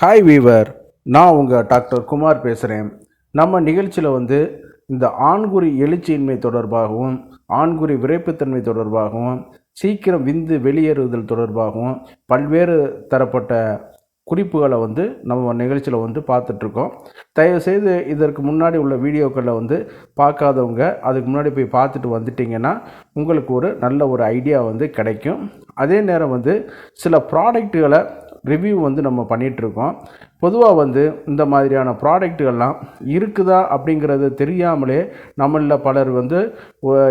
Hi viewer, நான் உங்கள் doctor Kumar பேசுகிறேன். நம்ம நிகழ்ச்சியில் இந்த ஆண்குறி எழுச்சியின்மை தொடர்பாகவும், ஆண்குறி விரைப்புத்தன்மை தொடர்பாகவும், சீக்கிரம் விந்து வெளியேறுதல் தொடர்பாகவும் பல்வேறு தரப்பட்ட குறிப்புகளை நம்ம நிகழ்ச்சியில் பார்த்துட்ருக்கோம். தயவுசெய்து இதற்கு முன்னாடி உள்ள வீடியோக்களில் பார்க்காதவங்க அதுக்கு முன்னாடி போய் பார்த்துட்டு வந்துட்டிங்கன்னா உங்களுக்கு ஒரு நல்ல ஒரு ஐடியா கிடைக்கும். அதே நேரம் சில ப்ராடக்ட்டுகளை ரிவ்யூ நம்ம பண்ணிகிட்ருக்கோம். பொதுவாக இந்த மாதிரியான ப்ராடக்ட்டுகள்லாம் இருக்குதா அப்படிங்கிறது தெரியாமலே நம்மளில் பலர்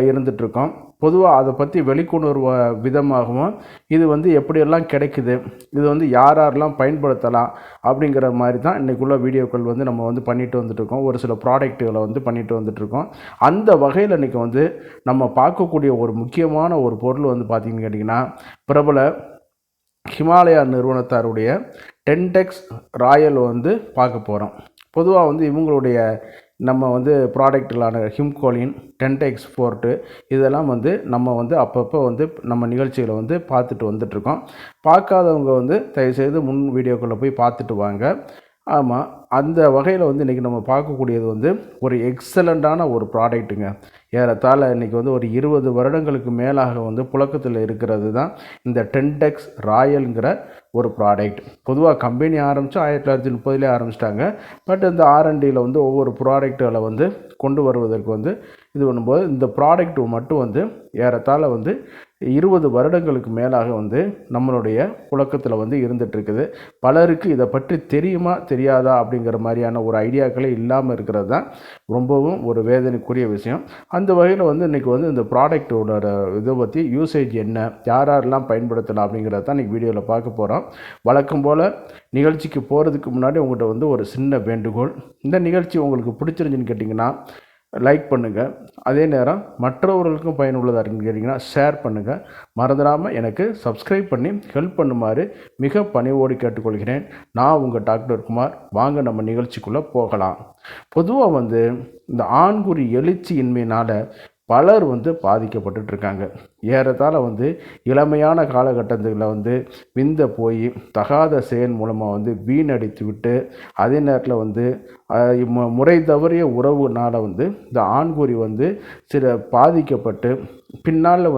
இருந்துகிட்ருக்கோம். பொதுவாக அதை பற்றி வெளிக்கொணர்வு விதமாகவும் இது எப்படியெல்லாம் கிடைக்குது, இது யாரெல்லாம் பயன்படுத்தலாம் அப்படிங்கிற மாதிரி தான் இன்றைக்குள்ள வீடியோக்கள் நம்ம பண்ணிட்டு வந்துட்டுருக்கோம். ஒரு சில ப்ராடக்ட்டுகளை பண்ணிட்டு வந்துட்டுருக்கோம். அந்த வகையில் இன்றைக்கி நம்ம பார்க்கக்கூடிய ஒரு முக்கியமான ஒரு பொருள் பார்த்திங்கன்னு கேட்டிங்கன்னா, பிரபல ஹிமாலயா நிறுவனத்தாருடைய டென்டெக்ஸ் ராயல் பார்க்க போகிறோம். பொதுவாக இவங்களுடைய நம்ம ப்ராடக்ட்களான ஹிம்கோலின், டென்டெக்ஸ் ஃபோர்ட்டு இதெல்லாம் நம்ம அப்பப்போ நம்ம நிகழ்ச்சிகளை பார்த்துட்டு வந்துட்ருக்கோம். பார்க்காதவங்க தயவுசெய்து முன் வீடியோக்குள்ளே போய் பார்த்துட்டு வாங்க. ஆமாம், அந்த வகையில் இன்றைக்கி நம்ம பார்க்கக்கூடியது ஒரு எக்ஸலண்ட்டான ஒரு ப்ராடக்ட்டுங்க. ஏறத்தாழ இன்றைக்கி ஒரு 20 வருடங்களுக்கு மேலாக புழக்கத்தில் இருக்கிறது தான் இந்த டென்டெக்ஸ் ராயல்ங்கிற ஒரு ப்ராடக்ட். பொதுவாக கம்பெனி ஆரம்பித்து 1930 ஆரம்பிச்சிட்டாங்க. பட் இந்த R&Dயில் ஒவ்வொரு ப்ராடக்ட்டுகளை கொண்டு வருவதற்கு இது பண்ணும்போது இந்த ப்ராடக்ட் மட்டும் ஏறத்தாழ 20 வருடங்களுக்கு மேலாக நம்மளுடைய புழக்கத்தில் இருந்துகிட்ருக்குது. பலருக்கு இதை பற்றி தெரியுமா தெரியாதா அப்படிங்கிற மாதிரியான ஒரு ஐடியாக்களே இல்லாமல் இருக்கிறது தான் ரொம்பவும் ஒரு வேதனைக்குரிய விஷயம். அந்த வகையில் இன்றைக்கி இந்த ப்ராடக்டோட இதை பற்றி யூசேஜ் என்ன, யாரெல்லாம் பயன்படுத்தலாம் அப்படிங்கிறத தான் இன்றைக்கி வீடியோவில் பார்க்க போகிறோம். வழக்கம் போல் நிகழ்ச்சிக்கு போகிறதுக்கு முன்னாடி உங்கள்கிட்ட ஒரு சின்ன வேண்டுகோள். இந்த நிகழ்ச்சி உங்களுக்கு பிடிச்சிருந்துன்னு கேட்டிங்கன்னா லைக் பண்ணுங்கள். அதே நேரம் மற்றவர்களுக்கும் பயனுள்ளதாக இருக்குன்னு கேட்டிங்கன்னா ஷேர் பண்ணுங்கள். மறந்துடாமல் எனக்கு சப்ஸ்கிரைப் பண்ணி ஹெல்ப் பண்ணுமாறு மிக பணிவோடு கேட்டுக்கொள்கிறேன். நான் உங்கள் டாக்டர் குமார். வாங்க நம்ம நிகழ்ச்சிக்குள்ளே போகலாம். பொதுவாக இந்த ஆண்குறி எழுச்சியின்மையினால் பலர் பாதிக்கப்பட்டுருக்காங்க. ஏறத்தாழ இளமையான காலகட்டத்தில் விந்த போய் தகாத செயல் மூலமாக வீணடித்து விட்டு, அதே நேரத்தில் முறை தவறிய உறவுனால் இந்த ஆண்குறி சில பாதிக்கப்பட்டு பின்னால்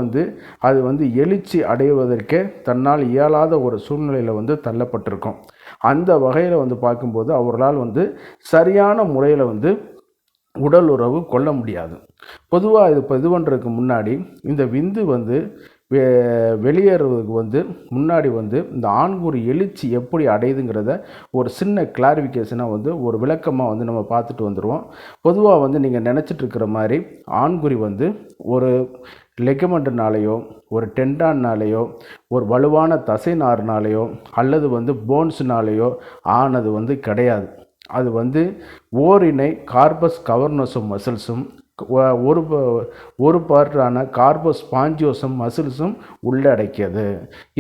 அது எழுச்சி அடைவதற்கே தன்னால் இயலாத ஒரு சூழ்நிலையில் தள்ளப்பட்டிருக்கும். அந்த வகையில் பார்க்கும்போது அவர்களால் சரியான முறையில் உடல் உறவு கொள்ள முடியாது. பொதுவாக இது பண்ணுறதுக்கு முன்னாடி இந்த விந்து வெளியேறுவதற்கு முன்னாடி இந்த ஆண்குறி எழுச்சி எப்படி அடையுதுங்கிறத ஒரு சின்ன கிளாரிஃபிகேஷனாக ஒரு விளக்கமாக நம்ம பார்த்துட்டு வந்துடுவோம். பொதுவாக நீங்கள் நினச்சிட்ருக்கிற மாதிரி ஆண்குறி ஒரு லெகமெண்ட்னாலேயோ, ஒரு டெண்டான்னாலேயோ, ஒரு வலுவான தசை நார்னாலேயோ அல்லது போன்ஸ்னாலேயோ ஆனது கிடையாது. அது ஓரினை கார்பஸ் கவர்னோசம் மசில்ஸும் ஒரு பார்ட்டான கார்பஸ் ஸ்பாஞ்சியோசம் மசில்ஸும் உள்ளடக்கியது.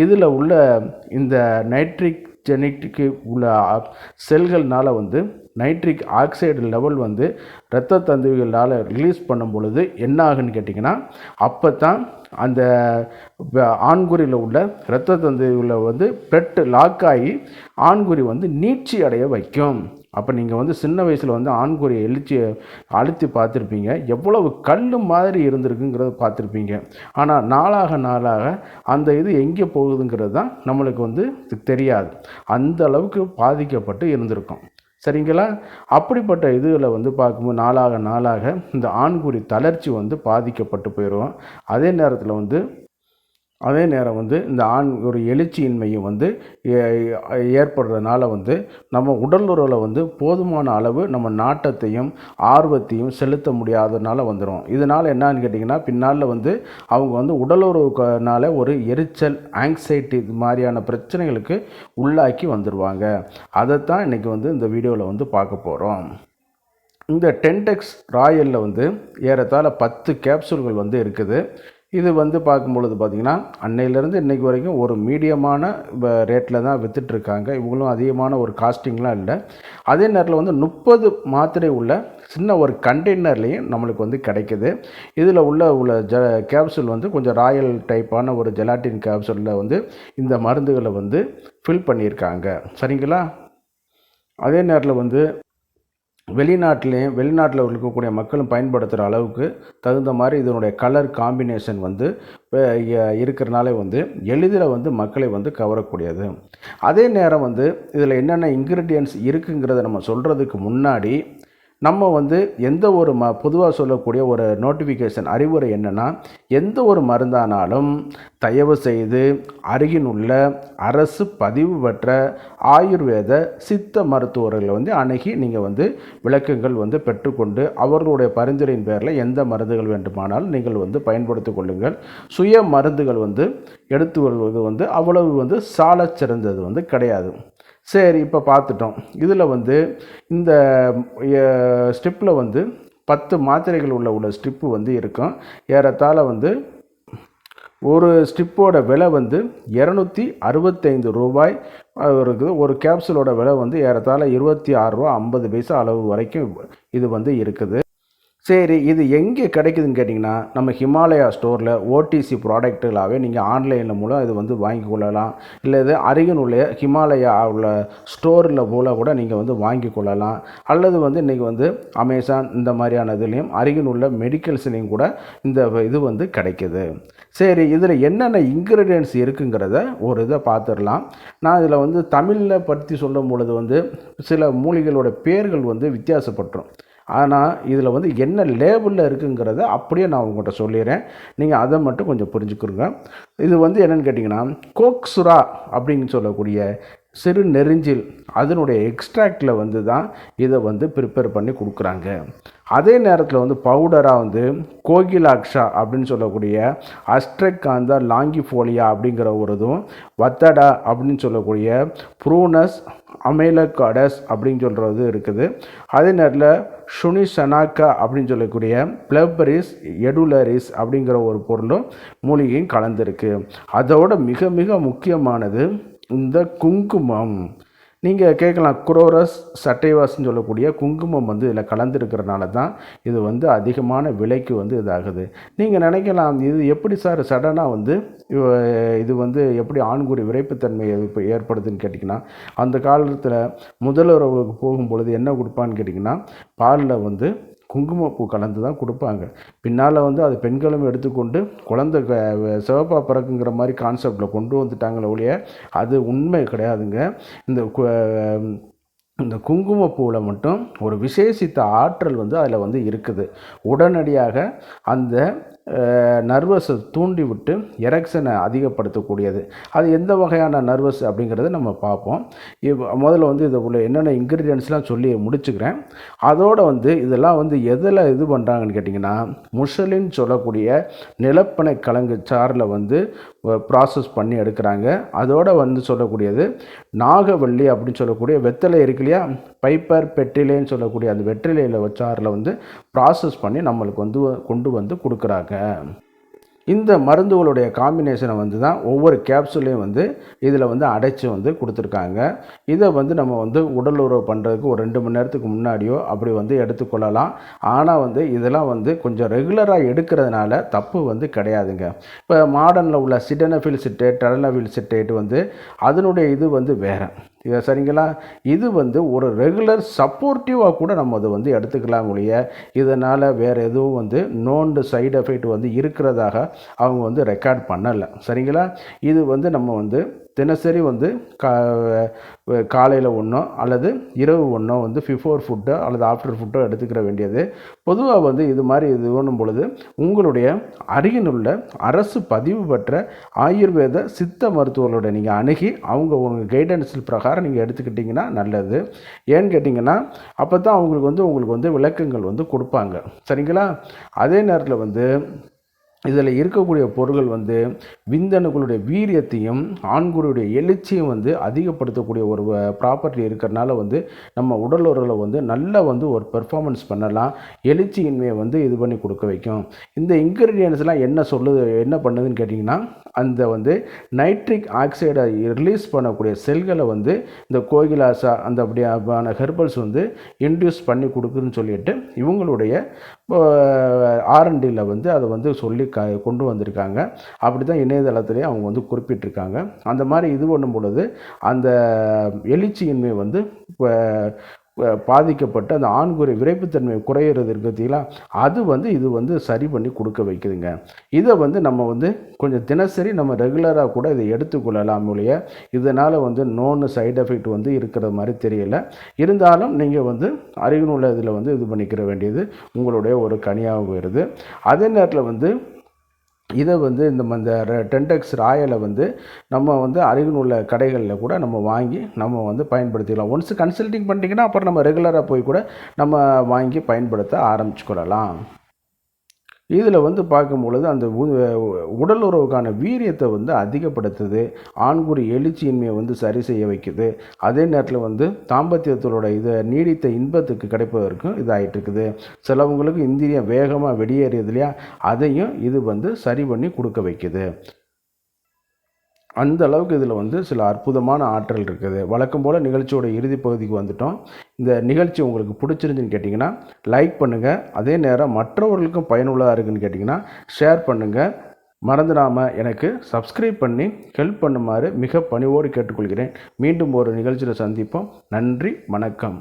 இதில் உள்ள இந்த நைட்ரிக் ஜெனட்டிக்கு உள்ள செல்கள்னால் நைட்ரிக் ஆக்சைடு லெவல் இரத்த தந்துவிகளால் ரிலீஸ் பண்ணும் பொழுது என்ன ஆகுன்னு கேட்டிங்கன்னா, அப்போ தான் அந்த ஆண்குறியில் உள்ள இரத்த தந்துவில் பெட் லாக் ஆகி ஆண்குறி நீட்சி அடைய வைக்கும். அப்போ நீங்கள் சின்ன வயசில் ஆண்குறியை அழுத்தி பார்த்துருப்பீங்க, எவ்வளவு கல் மாதிரி இருந்திருக்குங்கிறத பார்த்துருப்பீங்க. ஆனால் நாளாக அந்த இது எங்கே போகுதுங்கிறது தான் நம்மளுக்கு தெரியாது. அந்த அளவுக்கு பாதிக்கப்பட்டு இருந்திருக்கும். சரிங்களா? அப்படிப்பட்ட இதில் பார்க்கும்போது நாளாக இந்த ஆண்குறி தளர்ச்சி பாதிக்கப்பட்டு போயிடும். அதே நேரம் இந்த ஒரு எழுச்சியின்மையும் ஏற்படுறதுனால நம்ம உடல் உறவில் போதுமான அளவு நம்ம நாட்டத்தையும் ஆர்வத்தையும் செலுத்த முடியாததுனால வந்துடும். இதனால் என்னன்னு கேட்டிங்கன்னா, பின்னால் அவங்க உடல் உறவுனால ஒரு எரிச்சல், ஆங்ஸைட்டி இது மாதிரியான பிரச்சனைகளுக்கு உள்ளாக்கி வந்துடுவாங்க. அதைத்தான் இன்றைக்கி இந்த வீடியோவில் பார்க்க போகிறோம். இந்த டென்டெக்ஸ் ராயலில் ஏறத்தாழ 10 கேப்சூல்கள் இருக்குது. இது பார்க்கும்பொழுது பார்த்திங்கன்னா, அன்னையிலேருந்து இன்றைக்கி வரைக்கும் ஒரு மீடியமான ரேட்டில் தான் விற்றுட்ருக்காங்க. இவங்களும் அதிகமான ஒரு காஸ்டிங்லாம் இல்லை. அதே நேரத்தில் 30 மாத்திரை உள்ள சின்ன ஒரு கண்டெய்னர்லேயும் நம்மளுக்கு கிடைக்குது. இதில் உள்ள கேப்சூல் கொஞ்சம் ராயல் டைப்பான ஒரு ஜெலாட்டின் கேப்சூலில் இந்த மருந்துகளை ஃபில் பண்ணியிருக்காங்க. சரிங்களா? அதே நேரத்தில் வந்து வெளிநாட்டில் இருக்கக்கூடிய மக்களும் பயன்படுத்துகிற அளவுக்கு தகுந்த மாதிரி இதனுடைய கலர் காம்பினேஷன் வந்து இருக்கிறனாலே வந்து எளிதில் வந்து மக்களை வந்து கவரக்கூடியது. அதே நேரம் வந்து இதில் என்னென்ன இன்க்ரீடியன்ட்ஸ் இருக்குங்கிறத நம்ம சொல்கிறதுக்கு முன்னாடி நம்ம வந்து எந்த ஒரு பொதுவாக சொல்லக்கூடிய ஒரு நோட்டிஃபிகேஷன் அறிவுரை என்னென்னா, எந்த ஒரு மருந்தானாலும் தயவு செய்து அருகில் உள்ள அரசு பதிவு பெற்ற ஆயுர்வேத சித்த மருத்துவர்களை வந்து அணுகி நீங்கள் வந்து விளக்கங்கள் வந்து பெற்றுக்கொண்டு அவர்களுடைய பரிந்துரையின் பேரில் எந்த மருந்துகள் வேண்டுமானாலும் நீங்கள் வந்து பயன்படுத்தி கொள்ளுங்கள். சுய மருந்துகள் வந்து எடுத்துக்கொள்வது வந்து அவ்வளவு வந்து சாலச் சிறந்தது வந்து கிடையாது. சரி, இப்போ பார்த்துட்டோம். இதில் வந்து இந்த ஸ்ட்ரிப்பில் வந்து 10 மாத்திரைகள் உள்ள ஸ்ட்ரிப்பு வந்து இருக்கும். ஏறத்தாழ வந்து ஒரு ஸ்ட்ரிப்போட விலை வந்து 265 ரூபாய் இருக்குது. ஒரு கேப்சூலோட விலை வந்து ஏறத்தாழ 26 ரூபா 50 பைசா அளவு வரைக்கும் இது வந்து இருக்குது. சரி, இது எங்கே கிடைக்குதுன்னு கேட்டிங்கன்னா, நம்ம ஹிமாலயா ஸ்டோரில் ஓடிசி ப்ராடக்ட்டுகளாகவே நீங்கள் ஆன்லைனில் மூலம் இது வந்து வாங்கி கொள்ளலாம். இல்லை இது அருகில் உள்ள ஹிமாலயா உள்ள ஸ்டோரில் போல் கூட நீங்கள் வந்து வாங்கி கொள்ளலாம். அல்லது வந்து இன்றைக்கி வந்து அமேசான் இந்த மாதிரியான இதுலேயும் அருகில் உள்ள மெடிக்கல்ஸ்லேயும் கூட இந்த இது வந்து கிடைக்கிது. சரி, இதில் என்னென்ன இன்க்ரீடியன்ட்ஸ் இருக்குங்கிறத ஒரு இதை பார்த்துடலாம். நான் இதில் வந்து தமிழில் பற்றி சொல்லும் பொழுது வந்து சில மூலிகளோட பேர்கள் வந்து வித்தியாசப்பட்டுரும். ஆனால் இதில் வந்து என்ன லேபிளில் இருக்குங்கிறத அப்படியே நான் உங்கள்கிட்ட சொல்லிடுறேன். நீங்கள் அதை மட்டும் கொஞ்சம் புரிஞ்சுக்கிறங்க. இது வந்து என்னென்னு கேட்டிங்கன்னா, கோக்சுரா அப்படின்னு சொல்லக்கூடிய சிறு நெரிஞ்சில் அதனுடைய எக்ஸ்ட்ராக்டில் வந்து தான் இதை வந்து ப்ரிப்பேர் பண்ணி கொடுக்குறாங்க. அதே நேரத்தில் வந்து பவுடராக வந்து கோகிலாக்ஷா அப்படின்னு சொல்லக்கூடிய அஸ்ட்ரெக்காந்தா லாங்கிஃபோலியா அப்படிங்கிற ஒரு இதுவும், வத்தடா அப்படின்னு சொல்லக்கூடிய ப்ரூனஸ் அமெலகாடஸ் அப்படின்னு சொல்கிறது இருக்குது. அதே நேரத்தில் ஷுனிசனாக்கா அப்படின்னு சொல்லக்கூடிய பிளப்பரிஸ் எடுலரிஸ் அப்படிங்கிற ஒரு பொருளும் மூலிகையும் கலந்துருக்கு. அதோட மிக மிக முக்கியமானது இந்த குங்குமம். நீங்கள் கேட்கலாம், குரோரஸ் சட்டைவாஸ்ன்னு சொல்லக்கூடிய குங்குமம் வந்து இதில் கலந்துருக்கிறனால தான் இது வந்து அதிகமான விலைக்கு வந்து இதாகுது. நீங்கள் நினைக்கலாம், இது எப்படி சார் சடனாக வந்து இது வந்து எப்படி ஆண்குறி விரைப்புத்தன்மை இப்போ ஏற்படுதுன்னு கேட்டிங்கன்னா, அந்த காலத்தில் முதலுறவுக்கு போகும்பொழுது என்ன கொடுப்பான்னு கேட்டிங்கன்னா, பாலில் வந்து குங்குமப்பூ கலந்து தான் கொடுப்பாங்க. பின்னால் வந்து அது பெண்களும் எடுத்துக்கொண்டு குழந்தை சிவப்பா பிறக்குங்கிற மாதிரி கான்செப்டில் கொண்டு வந்துட்டாங்களே ஒழிய அது உண்மை கிடையாதுங்க. இந்த குங்குமப்பூவில் மட்டும் ஒரு விசேஷித்த ஆற்றல் வந்து அதில் வந்து இருக்குது. உடனடியாக அந்த நர்வஸை தூண்டி விட்டு எரெக்ஷனை அதிகப்படுத்தக்கூடியது. அது எந்த வகையான நர்வஸ் அப்படிங்கிறத நம்ம பார்ப்போம். முதல்ல வந்து இதை உள்ள என்னென்ன இன்க்ரீடியன்ட்ஸ்லாம் சொல்லி முடிச்சுக்கிறேன். அதோடு வந்து இதெல்லாம் வந்து எதில் இது பண்ணுறாங்கன்னு கேட்டிங்கன்னா, முஷலின்னு சொல்லக்கூடிய நிலப்பனை கிழங்கு சாறில் வந்து ப்ராசஸ் பண்ணி எடுக்கிறாங்க. அதோடு வந்து சொல்லக்கூடியது நாகவள்ளி அப்படின்னு சொல்லக்கூடிய வெத்தலை இருக்கு இல்லையா, பைப்பர் பெட்டிலேன்னு சொல்லக்கூடிய அந்த வெற்றிலையில் சாறில் வந்து ப்ராசஸ் பண்ணி நம்மளுக்கு வந்து கொண்டு வந்து கொடுக்குறாங்க. இந்த மருந்துகளுடைய காம்பினேஷனை வந்து தான் ஒவ்வொரு கேப்சூலையும் வந்து இதில் வந்து அடைச்சி வந்து கொடுத்துருக்காங்க. இதை வந்து நம்ம வந்து உடல் உறவு பண்ணுறதுக்கு ஒரு 2 மணி நேரத்துக்கு முன்னாடியோ அப்படி வந்து எடுத்துக்கொள்ளலாம். ஆனால் வந்து இதெல்லாம் வந்து கொஞ்சம் ரெகுலராக எடுக்கிறதுனால தப்பு வந்து கிடையாதுங்க. இப்போ மாடர்னில் உள்ள சிடனஃபில் சிட்டேட், டெலனஃபில் சிட்டேட் வந்து அதனுடைய இது வந்து வேறு. இதை சரிங்களா, இது வந்து ஒரு ரெகுலர் சப்போர்ட்டிவாக கூட நம்ம அதை வந்து எடுத்துக்கலாம் ஒழிய இதனால் வேறு எதுவும் வந்து நோண்டு சைடு எஃபெக்ட் வந்து இருக்கிறதாக அவங்க வந்து ரெக்கார்ட் பண்ணலை. சரிங்களா, இது வந்து நம்ம வந்து தினசரி வந்து காலையில் ஒன்றோ அல்லது இரவு ஒன்றோ வந்து பிஃபோர் ஃபுட்டோ அல்லது ஆஃப்டர் ஃபுட்டோ எடுத்துக்கிற வேண்டியது. பொதுவாக வந்து இது மாதிரி இது பண்ணும் பொழுது உங்களுடைய அருகில் உள்ள அரசு பதிவு பெற்ற ஆயுர்வேத சித்த மருத்துவர்களோட நீங்கள் அணுகி அவங்க உங்கள் கைடன்ஸ் பிரகாரம் நீங்கள் எடுத்துக்கிட்டிங்கன்னா நல்லது. ஏன்னு கேட்டிங்கன்னா அப்போ தான் உங்களுக்கு வந்து விளக்கங்கள் வந்து கொடுப்பாங்க. சரிங்களா, அதே நேரத்தில் வந்து இதில் இருக்கக்கூடிய பொருட்கள் வந்து விந்தணுக்களுடைய வீரியத்தையும் ஆண்குறியுடைய எழுச்சியும் வந்து அதிகப்படுத்தக்கூடிய ஒரு ப்ராப்பர்ட்டி இருக்கிறனால வந்து நம்ம உடல் உறவில் வந்து நல்லா வந்து ஒரு பெர்ஃபார்மன்ஸ் பண்ணலாம். எழுச்சியின்மையை வந்து இது பண்ணி கொடுக்க வைக்கும். இந்த இன்க்ரீடியன்ஸ்லாம் என்ன பண்ணுதுன்னு கேட்டிங்கன்னா, அந்த வந்து நைட்ரிக் ஆக்சைடை ரிலீஸ் பண்ணக்கூடிய செல்களை வந்து இந்த கோகிலாசா அந்த அப்படியான ஹெர்பல்ஸ் வந்து இன்டியூஸ் பண்ணி கொடுக்குதுன்னு சொல்லிட்டு இவங்களுடைய ஆர்என்டியில் வந்து அதை வந்து சொல்லி கொண்டு வந்திருக்காங்க. அப்படி தான் இணையதளத்திலே அவங்க வந்து குறிப்பிட்டிருக்காங்க. அந்த மாதிரி இது பண்ணும் பொழுது அந்த எழுச்சியின்மை வந்து பாதிக்கப்பட்டு அந்த ஆண்குறி விரைப்புத்தன்மை குறையிறது இருக்கிறதுங்களா, அது வந்து இது வந்து சரி பண்ணி கொடுக்க வைக்குதுங்க. இதை வந்து நம்ம வந்து கொஞ்சம் தினசரி நம்ம ரெகுலராக கூட இதை எடுத்துக்கொள்ளலாம் ஒழிய இதனால் வந்து நோன்னு சைடு எஃபெக்ட் வந்து இருக்கிற மாதிரி தெரியல. இருந்தாலும் நீங்கள் வந்து அருகிலுள்ள இதில் வந்து இது பண்ணிக்கிற வேண்டியது உங்களுடைய ஒரு கனியாக போயிடுது. அதே நேரத்தில் வந்து இதை வந்து இந்த டென்டெக்ஸ் ராயலை வந்து நம்ம வந்து அருகில் உள்ள கடைகளில் கூட நம்ம வாங்கி நம்ம வந்து பயன்படுத்திக்கலாம். ஒன்ஸ் கன்சல்டிங் பண்ணிட்டீங்கன்னா அப்புறம் நம்ம ரெகுலராக போய் கூட நம்ம வாங்கி பயன்படுத்த ஆரம்பிச்சுக்கொள்ளலாம். இதில் வந்து பார்க்கும் பொழுது அந்த உடல் உறவுக்கான வீரியத்தை வந்து அதிகப்படுத்துது, ஆண்குறி எழுச்சியின்மையை வந்து சரி செய்ய வைக்குது. அதே நேரத்தில் வந்து தாம்பத்தியத்தோட இதை நீடித்த இன்பத்துக்கு கிடைப்பதற்கும் இதாகிட்டு இருக்குது. சிலவங்களுக்கு இந்திரியம் வேகமாக வெளியேறியது இல்லையா, அதையும் இது வந்து சரி பண்ணி கொடுக்க வைக்குது. அந்த அளவுக்கு இதில் வந்து சில அற்புதமான ஆற்றல் இருக்குது. வழக்கம் போல் நிகழ்ச்சியோட இறுதி பகுதிக்கு வந்துட்டோம். இந்த நிகழ்ச்சி உங்களுக்கு பிடிச்சிருந்துன்னு கேட்டிங்கன்னா லைக் பண்ணுங்கள். அதே நேரம் மற்றவர்களுக்கும் பயனுள்ளதாக இருக்குதுன்னு கேட்டிங்கன்னா ஷேர் பண்ணுங்கள். மறந்துடாமல் எனக்கு சப்ஸ்கிரைப் பண்ணி ஹெல்ப் பண்ணுமாறு மிக பணிவோடு கேட்டுக்கொள்கிறேன். மீண்டும் ஒரு நிகழ்ச்சியில் சந்திப்போம். நன்றி, வணக்கம்.